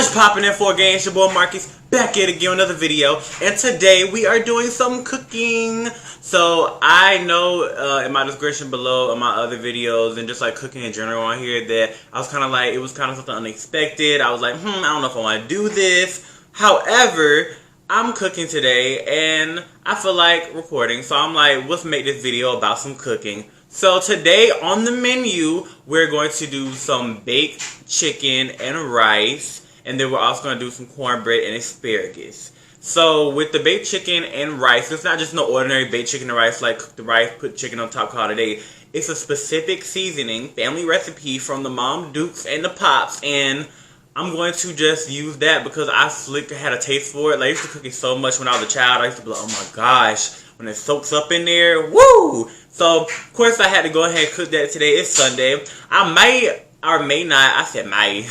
What's poppin' in for gang? It's your boy Marcus back here again with another video, and today we are doing some cooking. So I know in my description below of my other videos and just like cooking in general on here that I was kind of like, it was kind of something unexpected. I was like, I don't know if I want to do this. However, I'm cooking today and I feel like recording, so I'm like, let's make this video about some cooking. So today on the menu, we're going to do some baked chicken and rice. And then we're also going to do some cornbread and asparagus. So with the baked chicken and rice, it's not just no ordinary baked chicken and rice, like cook the rice, put chicken on top, call it a day. It's a specific seasoning, family recipe from the Mom Dukes and the Pops. And I'm going to just use that because I had a taste for it. Like, I used to cook it so much when I was a child. I used to be like, oh my gosh, when it soaks up in there, woo! So, of course, I had to go ahead and cook that today. It's Sunday. I might or may not, I said my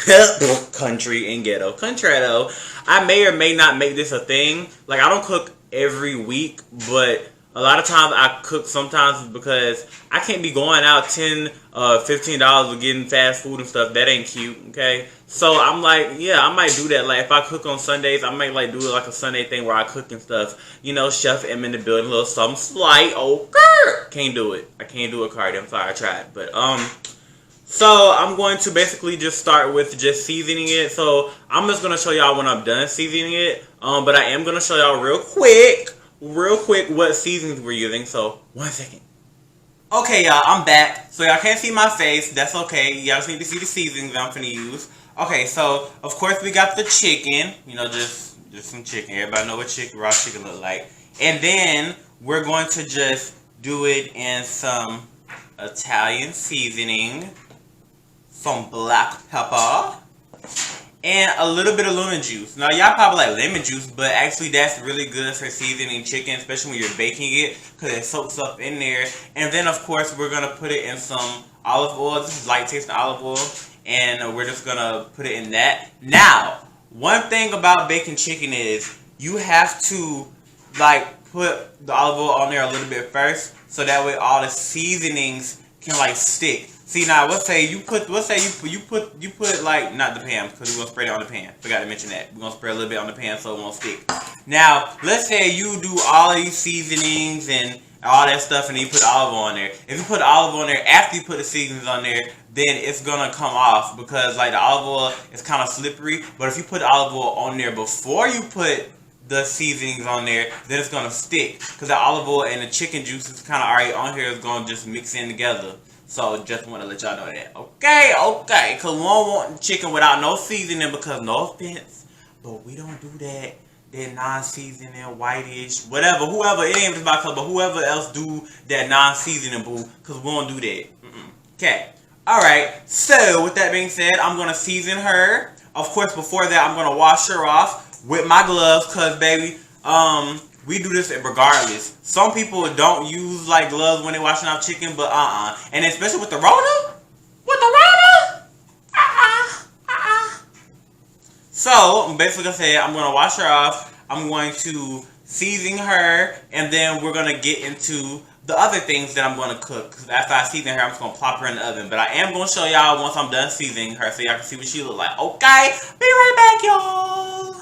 country and ghetto. Contrado. I may or may not make this a thing. Like, I don't cook every week, but a lot of times I cook sometimes because I can't be going out $10, $15 with getting fast food and stuff. That ain't cute, okay? So I'm like, yeah, I might do that. Like, if I cook on Sundays, I might like do it like a Sunday thing where I cook and stuff. You know, Chef M in the building, a little something slight. Okay. Can't do it. I can't do it, Cardi. I'm sorry, I tried. But, so I'm going to basically just start with just seasoning it. So I'm just going to show y'all when I'm done seasoning it. But I am going to show y'all real quick what seasonings we're using. So 1 second. Okay, y'all, I'm back. So y'all can't see my face. That's okay. Y'all just need to see the seasonings I'm finna use. Okay, so of course we got the chicken. You know, just some chicken. Everybody know what raw chicken look like. And then we're going to just do it in some Italian seasoning. Some black pepper, and a little bit of lemon juice. Now, y'all probably like lemon juice, but actually that's really good for seasoning chicken, especially when you're baking it, because it soaks up in there. And then, of course, we're going to put it in some olive oil. This is light tasting olive oil, and we're just going to put it in that. Now, one thing about baking chicken is you have to, like, put the olive oil on there a little bit first, so that way all the seasonings can, like, stick. See, now, let's say you put like, not the pan, because we're going to spread it on the pan. Forgot to mention that. We're going to spread a little bit on the pan so it won't stick. Now, let's say you do all of these seasonings and all that stuff and then you put olive oil on there. If you put olive oil on there after you put the seasonings on there, then it's going to come off because, like, the olive oil is kind of slippery. But if you put olive oil on there before you put the seasonings on there, then it's going to stick. Because the olive oil and the chicken juice is kind of already on here. It's going to just mix in together. So, just want to let y'all know that. Okay. Because we don't want chicken without no seasoning because, no offense, but we don't do that. That non-seasoning, whitish, whatever, whoever, it ain't just about color, but whoever else do that non-seasoning, boo, because we won't do that. Okay. Alright. So, with that being said, I'm going to season her. Of course, before that, I'm going to wash her off with my gloves because, baby, we do this regardless. Some people don't use like gloves when they're washing off chicken, but and especially with the Rona. So basically, I said I'm gonna wash her off. I'm going to season her, and then we're gonna get into the other things that I'm gonna cook. Cause after I season her, I'm just gonna plop her in the oven. But I am gonna show y'all once I'm done seasoning her, so y'all can see what she look like. Okay, be right back, y'all.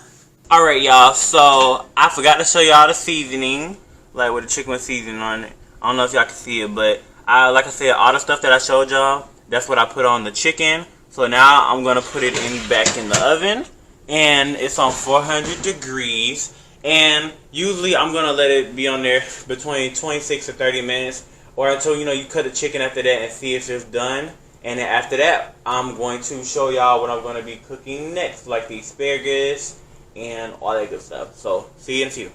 Alright, y'all, so I forgot to show y'all the seasoning, like with the chicken with seasoning on it. I don't know if y'all can see it, but like I said, all the stuff that I showed y'all, that's what I put on the chicken. So now I'm going to put it back in the oven, and it's on 400 degrees. And usually I'm going to let it be on there between 26 to 30 minutes, or until, you know, you cut the chicken after that and see if it's done. And then after that, I'm going to show y'all what I'm going to be cooking next, like the asparagus and all that good stuff. So, see you in a few.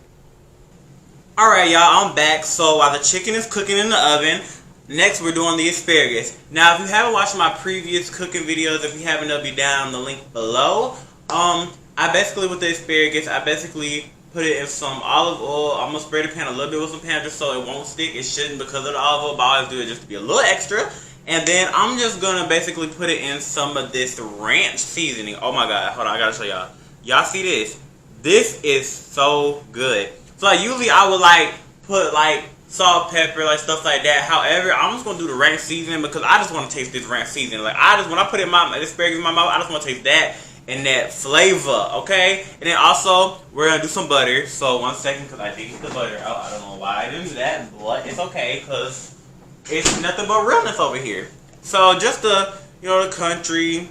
Alright, y'all, I'm back. So, while the chicken is cooking in the oven, next we're doing the asparagus. Now, if you haven't watched my previous cooking videos, if you haven't, they'll be down in the link below. With the asparagus, I basically put it in some olive oil. I'm going to spray the pan a little bit with some pan just so it won't stick. It shouldn't because of the olive oil, but I always do it just to be a little extra. And then I'm just going to basically put it in some of this ranch seasoning. Oh my god, hold on, I got to show y'all. Y'all see this? This is so good. So like, usually I would like put like salt, pepper, like stuff like that. However, I'm just gonna do the ranch seasoning because I just want to taste this ranch seasoning. Like when I put it in my asparagus in my mouth, I just want to taste that. and that flavor, okay? And then also, we're gonna do some butter. So 1 second, because I did get the butter out. I don't know why I didn't do that, but it's okay, because it's nothing but realness over here. So just the, the country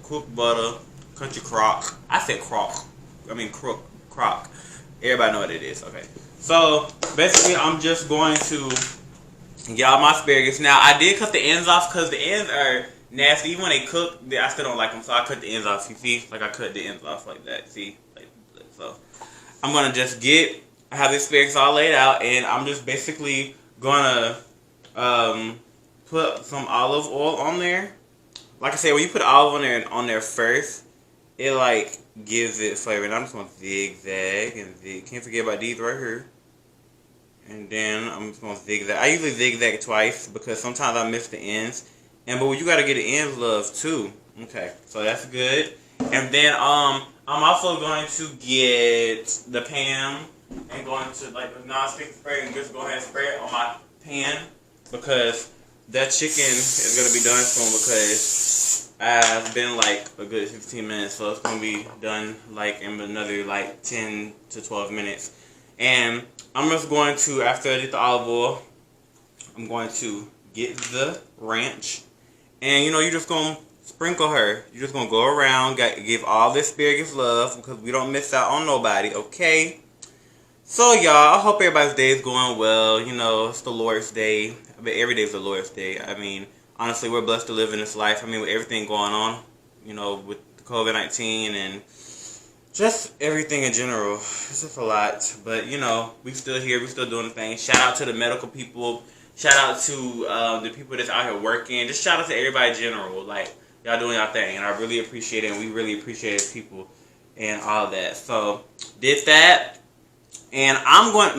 cooked butter, country crock. I said crock. I mean crock. Everybody know what it is, okay? So basically, I'm just going to get all my asparagus. Now, I did cut the ends off because the ends are nasty. Even when they cook, I still don't like them. So I cut the ends off. You see? Like I cut the ends off like that. See? So I'm going to just I have the asparagus all laid out. And I'm just basically going to put some olive oil on there. Like I said, when you put olive on there first, it like gives it flavor. And I'm just going to zigzag and zig. Can't forget about these right here. And then I'm just going to zigzag. I usually zigzag twice because sometimes I miss the ends. But you got to get the ends love too. Okay, so that's good. And then I'm also going to get the pan and going to like the non-stick spray and just go ahead and spray it on my pan because that chicken is going to be done soon because I've been like a good 15 minutes, so it's going to be done like in another like 10 to 12 minutes. And I'm just going to, after I get the olive oil, I'm going to get the ranch. And, you're just going to sprinkle her. You're just going to go around, give all the asparagus love because we don't miss out on nobody, okay? So, y'all, I hope everybody's day is going well. It's the Lord's Day. I mean, every day is the Lord's Day. I mean, honestly, we're blessed to live in this life. I mean, with everything going on, with COVID-19 and just everything in general. It's just a lot. But, we still here. We still doing the thing. Shout out to the medical people. Shout out to the people that's out here working. Just shout out to everybody in general. Like, y'all doing y'all thing. And I really appreciate it. And we really appreciate it, people. And all that. So, did that. And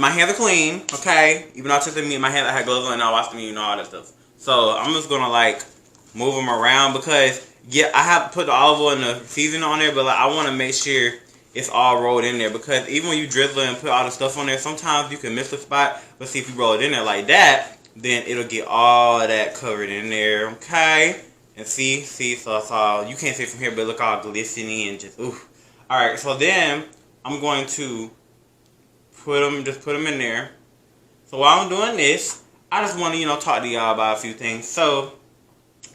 my hands are clean. Okay? Even though I took my hands, I had gloves on and I washed them, all that stuff. So, I'm just going to, like, move them around because, yeah, I have put the olive oil and the seasoning on there. But, like, I want to make sure it's all rolled in there because even when you drizzle and put all the stuff on there, sometimes you can miss a spot. But see, if you roll it in there like that, then it'll get all that covered in there, okay? And see, so it's all, you can't see it from here, but look all glistening and just, oof. Alright, so then I'm going to put them in there. So while I'm doing this, I just want to, talk to y'all about a few things. So,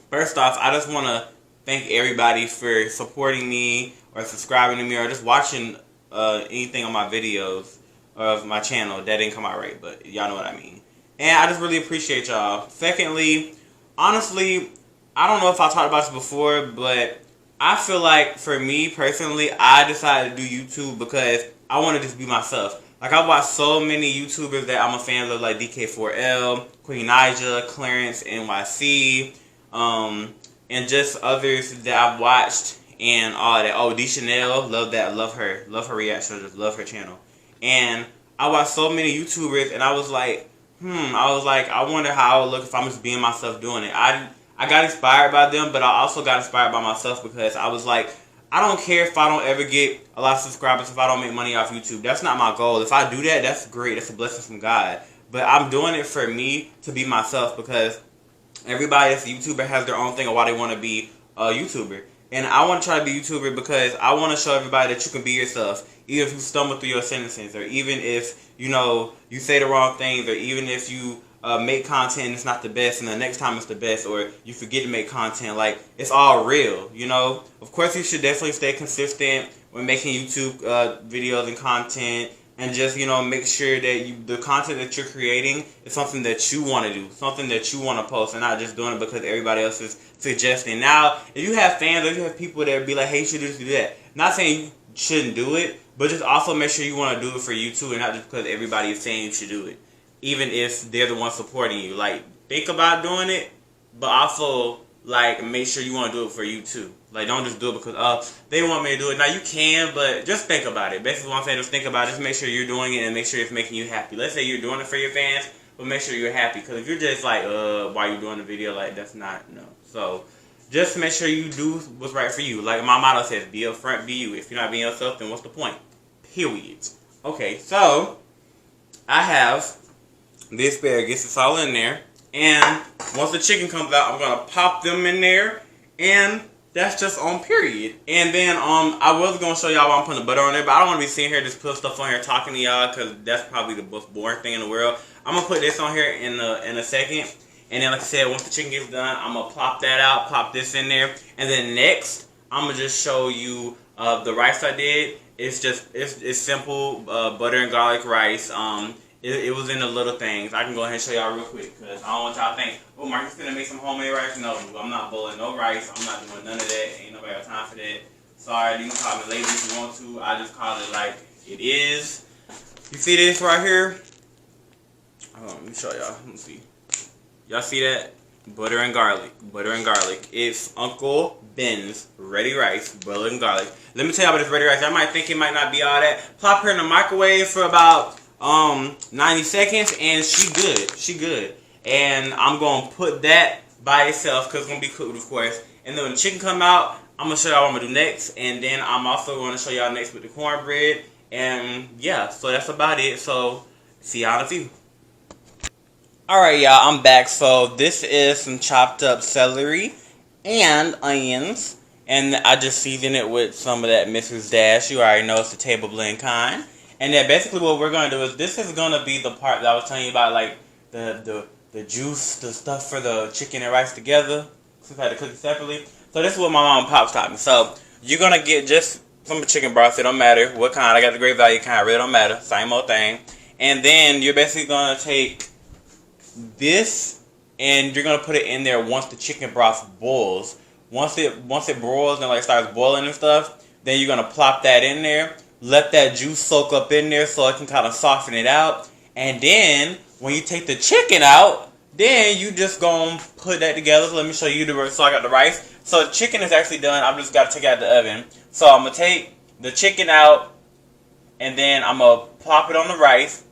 first off, I just want to thank everybody for supporting me or subscribing to me or just watching anything on my videos of my channel. That didn't come out right, but y'all know what I mean. And I just really appreciate y'all. Secondly, honestly, I don't know if I talked about this before, but I feel like for me personally, I decided to do YouTube because I want to just be myself. Like, I watch so many YouTubers that I'm a fan of, like DK4L, Queen Nija, Clarence NYC, and just others that I've watched and all that. Oh, D Chanel, love that, love her reaction, just love her channel. And I watched so many YouTubers, and I was like, I wonder how I would look if I'm just being myself doing it. I got inspired by them, but I also got inspired by myself because I was like, I don't care if I don't ever get a lot of subscribers, if I don't make money off YouTube. That's not my goal. If I do that, that's great. That's a blessing from God. But I'm doing it for me to be myself because everybody that's a YouTuber has their own thing of why they want to be a YouTuber. And I want to try to be a YouTuber because I want to show everybody that you can be yourself. Even if you stumble through your sentences, or even if, you say the wrong things, or even if you make content and it's not the best and the next time it's the best, or you forget to make content. Like, it's all real, Of course, you should definitely stay consistent when making YouTube videos and content, and just, make sure that the content that you're creating is something that you want to do, something that you want to post, and not just doing it because everybody else is suggesting. Now, if you have fans or you have people that be like, hey, you should do this, do that. Not saying you shouldn't do it, but just also make sure you want to do it for you too, and not just because everybody is saying you should do it. Even if they're the ones supporting you. Like, think about doing it, but also, like, make sure you want to do it for you too. Like, don't just do it because, they want me to do it. Now, you can, but just think about it. Basically, what I'm saying, just think about it. Just make sure you're doing it and make sure it's making you happy. Let's say you're doing it for your fans, but make sure you're happy. Because if you're just like, why are you doing the video? Like, that's not, no. So, just make sure you do what's right for you. Like my motto says, be upfront, be you. If you're not being yourself, then what's the point? Period. Okay, so, I have the asparagus. It's all in there. And once the chicken comes out, I'm going to pop them in there. And That's just on period. And then I was gonna show y'all why I'm putting the butter on there, but I don't want to be sitting here just put stuff on here talking to y'all because that's probably the most boring thing in the world. I'm gonna put this on here in a second, and then like I said, once the chicken gets done, I'm gonna plop that out, pop this in there, and then next I'm gonna just show you the rice I did. It's simple butter and garlic rice. It was in the little things. I can go ahead and show y'all real quick because I don't want y'all to think, oh, Marcus gonna make some homemade rice. No, I'm not boiling no rice. I'm not doing none of that. Ain't nobody got time for that. Sorry, you can call me lazy if you want to. I just call it like it is. You see this right here? Hold on, let me show y'all. Let me see. Y'all see that? Butter and garlic. Butter and garlic. It's Uncle Ben's ready rice, butter and garlic. Let me tell y'all about this ready rice. I might think it might not be all that. Plop her in the microwave for about 90 seconds and she good, and I'm gonna put that by itself because it's gonna be cooked, of course. And then when the chicken come out, I'm gonna show y'all what I'm gonna do next, and then I'm also gonna show y'all next with the cornbread. And yeah, so that's about it. So see y'all in a few. Alright y'all, I'm back. So this is some chopped up celery and onions, and I just seasoned it with some of that Mrs. Dash. You already know it's the table blend kind. And then basically what we're going to do is this is going to be the part that I was telling you about, like the juice, the stuff for the chicken and rice together. Since I had to cook it separately. So this is what my mom and pop's taught me. So you're going to get just some chicken broth. It don't matter what kind. I got the great value kind. It really don't matter. Same old thing. And then you're basically going to take this and you're going to put it in there once the chicken broth boils. Once it boils and like starts boiling and stuff, then you're going to plop that in there. Let that juice soak up in there so it can kind of soften it out. And then, when you take the chicken out, then you just gonna put that together. So let me show you so I got the rice. So the chicken is actually done. I've just got to take it out of the oven. So I'm going to take the chicken out, and then I'm going to plop it on the rice.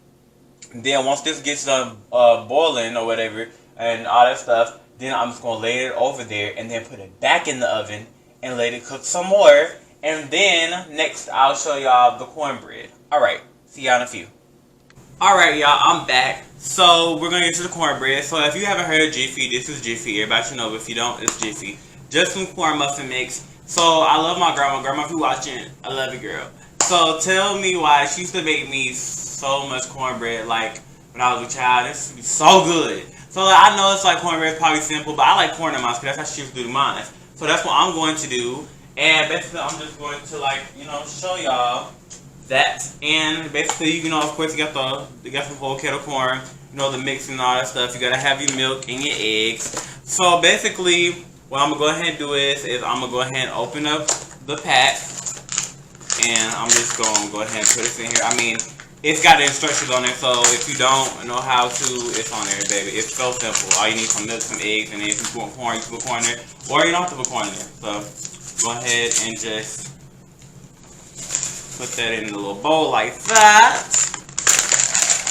Then once this gets done boiling or whatever, and all that stuff, then I'm just going to lay it over there, and then put it back in the oven, and let it cook some more. And then, next, I'll show y'all the cornbread. Alright, see y'all in a few. Alright, y'all, I'm back. So, we're going to get to the cornbread. So, if you haven't heard of Jiffy, this is Jiffy. Everybody should know, but if you don't, it's Jiffy. Just some corn muffin mix. So, I love my grandma. Grandma, if you're watching, I love you, girl. So, tell me why she used to make me so much cornbread, like, when I was a child. This would be so good. So, like, I know it's like cornbread is probably simple, but I like corn in mine, because that's how she used to do mine. So, that's what I'm going to do. And basically, I'm just going to, like, show y'all that. And basically, of course, you got some whole kettle corn, the mix and all that stuff. You gotta have your milk and your eggs. So basically, what I'm gonna go ahead and do is I'm gonna go ahead and open up the pack, and I'm just gonna go ahead and put this in here. I mean, it's got the instructions on it, so if you don't know how to, it's on there, baby. It's so simple. All you need is some milk, some eggs, and then if you want corn, you can put corn in there, or you don't have to put corn in there. So go ahead and just put that in a little bowl like that.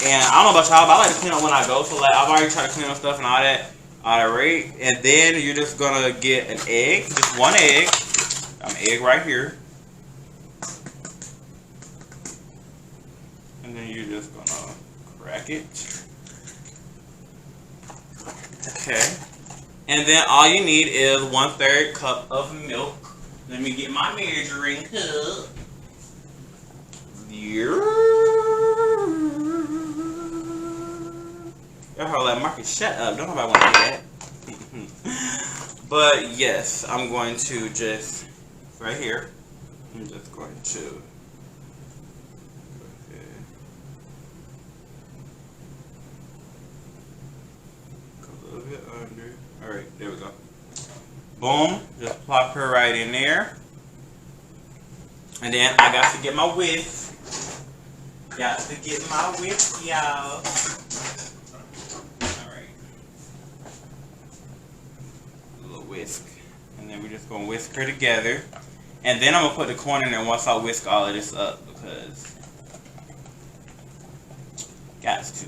And I don't know about y'all, but I like to clean up when I go. So like I've already tried to clean up stuff and all that. Alright. And then you're just gonna get an egg, just one egg. Got an egg right here. And then you're just gonna crack it. Okay. And then all you need is 1/3 cup of milk. Let me get my measuring cup. Y'all like, Marcus, shut up. Don't nobody want to do that. But yes, I'm going to just, right here, I'm just going to go ahead. A little bit under. Alright, there we go. Boom, just plop her right in there. And then I got to get my whisk. Got to get my whisk, y'all. Alright. A little whisk. And then we're just going to whisk her together. And then I'm going to put the corn in there once I whisk all of this up. Because got to.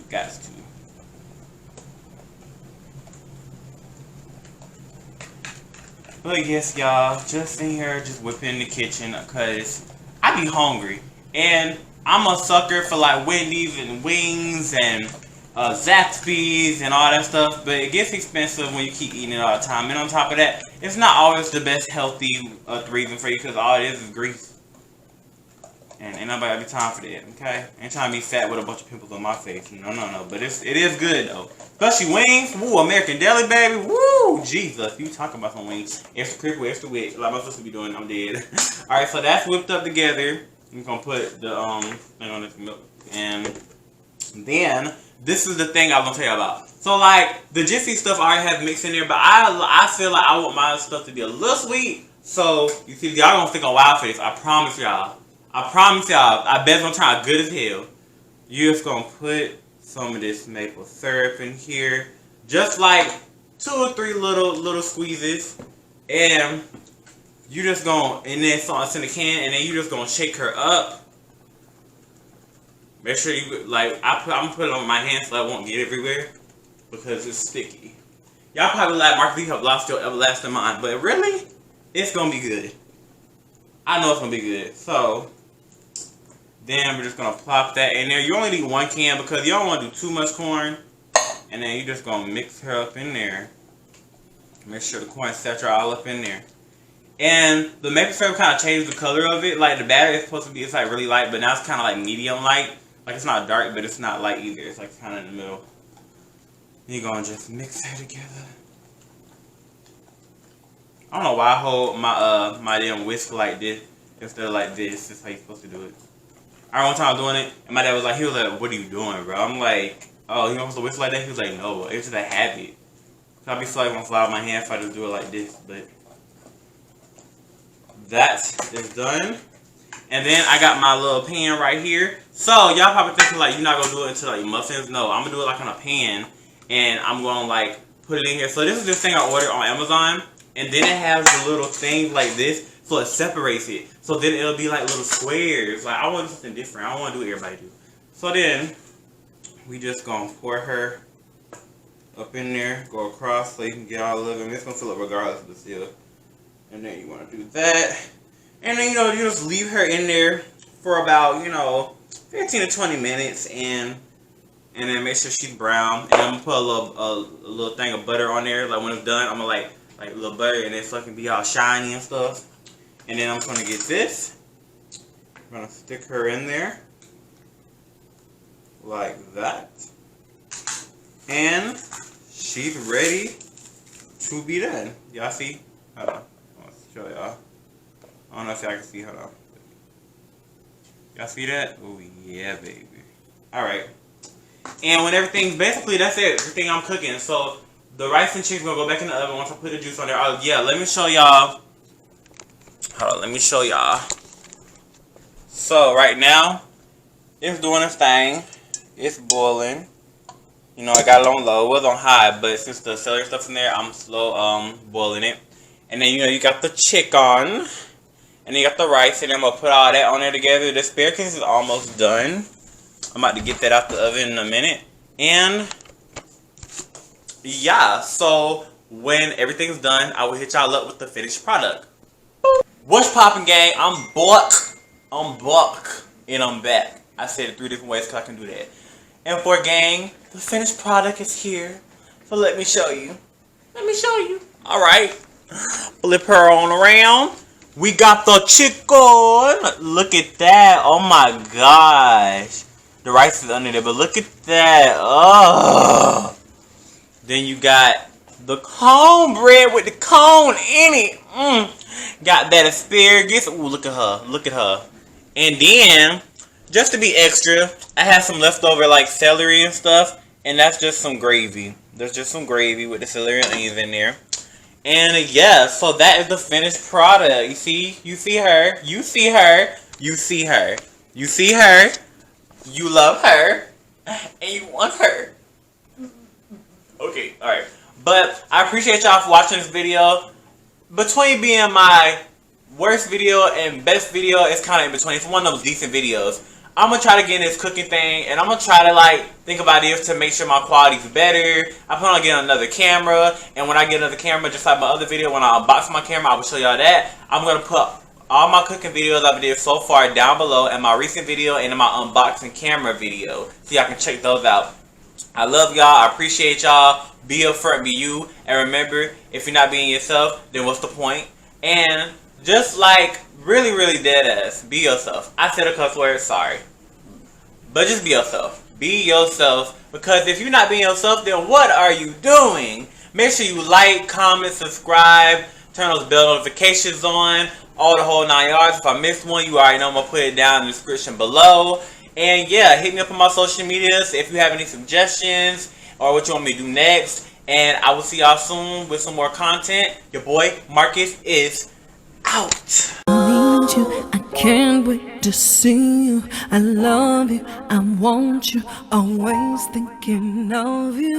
But yes, y'all, just in here, just whipping in the kitchen, because I be hungry. And I'm a sucker for like Wendy's and wings and Zaxby's and all that stuff, but it gets expensive when you keep eating it all the time. And on top of that, it's not always the best healthy reason for you, because all it is grease. And ain't nobody have time for that, okay? Ain't trying to be fat with a bunch of pimples on my face. No. But it is good though. Especially wings. Woo, American Deli, baby. Woo, Jesus. You talking about some wings. Extra crispy, extra wet. Like I'm supposed to be doing, I'm dead. Alright, so that's whipped up together. I'm gonna put the thing on this milk. And then this is the thing I was gonna tell you about. So like the Jiffy stuff I already have mixed in there, but I feel like I want my stuff to be a little sweet. So you see, y'all gonna think I'm wild for this. I promise y'all. I bet it's gonna turn out good as hell. You're just gonna put some of this maple syrup in here, just like 2 or 3 little squeezes, and you just gonna, and then sauce in the can, and then you just gonna shake her up. Make sure you like I'm gonna put it on my hand so I won't get everywhere because it's sticky. Y'all probably like, Marcus, you have lost your everlasting mind, but really, it's gonna be good. I know it's gonna be good. So then we're just gonna plop that in there. You only need 1 can because you don't want to do too much corn. And then you're just gonna mix her up in there. Make sure the corn saturates all up in there. And the maple syrup kind of changed the color of it. Like the batter is supposed to be, it's like really light, but now it's kind of like medium light. Like it's not dark, but it's not light either. It's like kind of in the middle. You're gonna just mix that together. I don't know why I hold my my damn whisk like this instead of like this. That's how you're supposed to do it. I remember one time I was doing it, and my dad was like, what are you doing, bro? I'm like, oh, you want to whisk like that? He was like, no, it's just a habit. So I'll be so like, gonna fly out my hand if I just do it like this, but that is done. And then I got my little pan right here. So y'all probably thinking like, you're not gonna do it into like muffins. No, I'm gonna do it like on a pan, and I'm gonna like put it in here. So this is this thing I ordered on Amazon, and then it has the little things like this. So it separates it. So then it'll be like little squares. Like I want to do something different. I don't want to do what everybody do. So then we just gonna pour her up in there, go across so you can get all of it. It's gonna fill up regardless of the seal. And then you want to do that. And then you just leave her in there for about 15 to 20 minutes, and then make sure she's brown. And I'm gonna put a little thing of butter on there. Like when it's done, I'm gonna like a little butter, and it's fucking be all shiny and stuff. And then I'm going to get this. I'm going to stick her in there. Like that. And she's ready to be done. Y'all see? Hold on. I'll show y'all. I don't know if y'all can see. Hold on. Y'all see that? Oh, yeah, baby. Alright. And when everything's, basically, that's it. Everything I'm cooking. So, the rice and chicken going to go back in the oven once I put the juice on there. Oh, yeah, let me show y'all. Hold on, let me show y'all. So right now, it's doing its thing. It's boiling. I got it on low. It was on high, but since the celery stuff's in there, I'm slow boiling it. And then you got the chicken, and then you got the rice, and then I'm gonna put all that on there together. The asparagus is almost done. I'm about to get that out the oven in a minute. And yeah, so when everything's done, I will hit y'all up with the finished product. What's poppin', gang? I'm back, and I'm back. I said it 3 different ways because I can do that. And for gang, the finished product is here. So let me show you. Alright. Flip her on around. We got the chicken. Look at that. Oh my gosh. The rice is under there, but look at that. Oh. Then you got the cornbread with the cone in it. Got that asparagus. Ooh, look at her. And then, just to be extra, I have some leftover like celery and stuff, and that's just some gravy. There's just some gravy with the celery and onions in there. And yeah, so that is the finished product. You see her, you love her, and you want her. Okay, alright. But I appreciate y'all for watching this video. Between being my worst video and best video, it's kind of in between. It's one of those decent videos. I'm going to try to get in this cooking thing, and I'm going to try to think of ideas to make sure my quality's better. I plan on getting another camera, and when I get another camera, just like my other video, when I unbox my camera, I will show y'all that. I'm going to put all my cooking videos I've did so far down below, and my recent video and in my unboxing camera video, so y'all can check those out. I love y'all. I appreciate y'all. Be upfront, be you. And remember, if you're not being yourself, then what's the point? And just like really, really dead ass, be yourself. I said a cuss word, sorry. But just be yourself. Be yourself. Because if you're not being yourself, then what are you doing? Make sure you like, comment, subscribe, turn those bell notifications on, all the whole 9 yards. If I missed one, you already know I'm going to put it down in the description below. And yeah, hit me up on my social medias if you have any suggestions or what you want me to do next. And I will see y'all soon with some more content. Your boy Marcus is out. I need you, I can't wait to see you. I love you, I want you, always thinking of you.